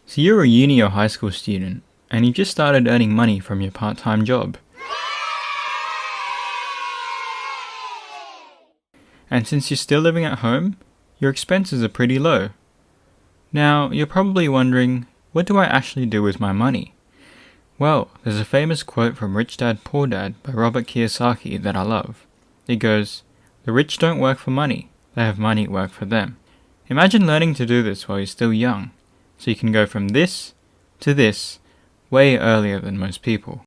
So you're a uni or high school student, and you've just started earning money from your part-time job. And since you're still living at home, your expenses are pretty low. Now, you're probably wondering, what do I actually do with my money? Well, there's a famous quote from Rich Dad Poor Dad by Robert Kiyosaki that I love. It goes, "The rich don't work for money, they have money work for them." Imagine learning to do this while you're still young, so you can go from this to this way earlier than most people.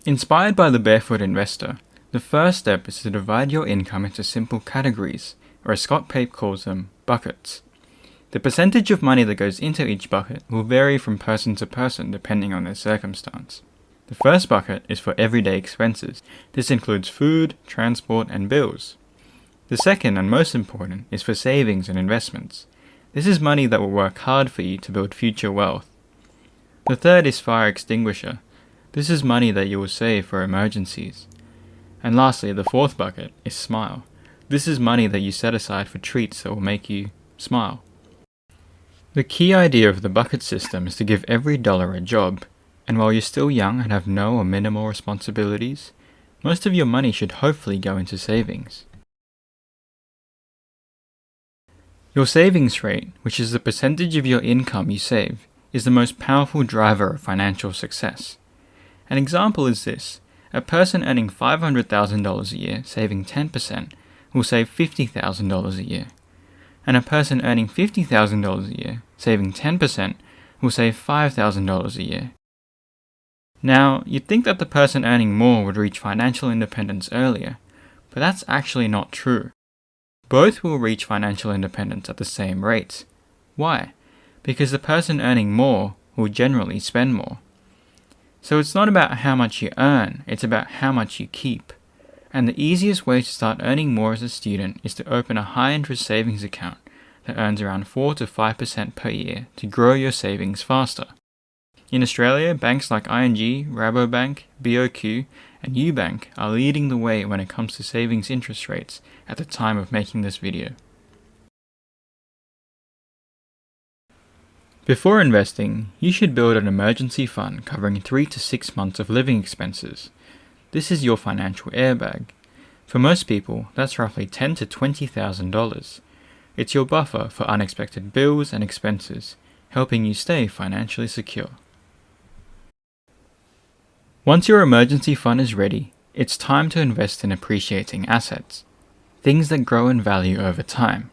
Inspired by the Barefoot Investor, the first step is to divide your income into simple categories, or as Scott Pape calls them, buckets. The percentage of money that goes into each bucket will vary from person to person depending on their circumstance. The first bucket is for everyday expenses. This includes food, transport, and bills. The second and most important is for savings and investments. This is money that will work hard for you to build future wealth. The third is fire extinguisher. This is money that you will save for emergencies. And lastly, the fourth bucket is smile. This is money that you set aside for treats that will make you smile. The key idea of the bucket system is to give every dollar a job, and while you're still young and have no or minimal responsibilities, most of your money should hopefully go into savings. Your savings rate, which is the percentage of your income you save, is the most powerful driver of financial success. An example is this: a person earning $500,000 a year saving 10% will save $50,000 a year, and a person earning $50,000 a year saving 10% will save $5,000 a year. Now, you'd think that the person earning more would reach financial independence earlier, but that's actually not true. Both will reach financial independence at the same rate. Why? Because the person earning more will generally spend more. So it's not about how much you earn, it's about how much you keep. And the easiest way to start earning more as a student is to open a high-interest savings account that earns around 4 to 5% per year to grow your savings faster. In Australia, banks like ING, Rabobank, BOQ, and Ubank are leading the way when it comes to savings interest rates at the time of making this video. Before investing, you should build an emergency fund covering 3 to 6 months of living expenses. This is your financial airbag. For most people, that's roughly $10,000 to $20,000. It's your buffer for unexpected bills and expenses, helping you stay financially secure. Once your emergency fund is ready, it's time to invest in appreciating assets, things that grow in value over time.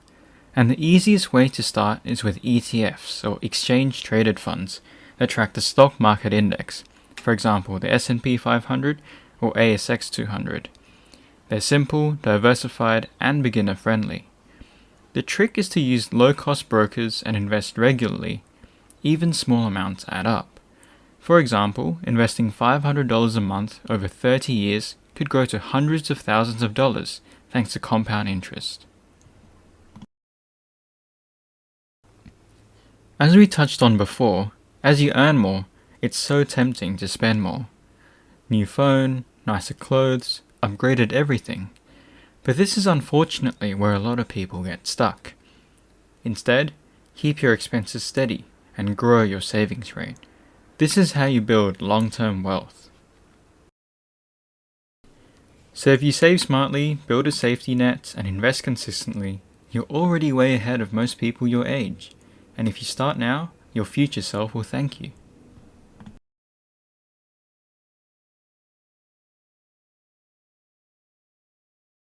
And the easiest way to start is with ETFs, or exchange-traded funds, that track the stock market index, for example the S&P 500 or ASX 200. They're simple, diversified, and beginner-friendly. The trick is to use low-cost brokers and invest regularly. Even small amounts add up. For example, investing $500 a month over 30 years could grow to hundreds of thousands of dollars thanks to compound interest. As we touched on before, as you earn more, it's so tempting to spend more. New phone, nicer clothes, upgraded everything. But this is unfortunately where a lot of people get stuck. Instead, keep your expenses steady and grow your savings rate. This is how you build long-term wealth. So if you save smartly, build a safety net, and invest consistently, you're already way ahead of most people your age. And if you start now, your future self will thank you.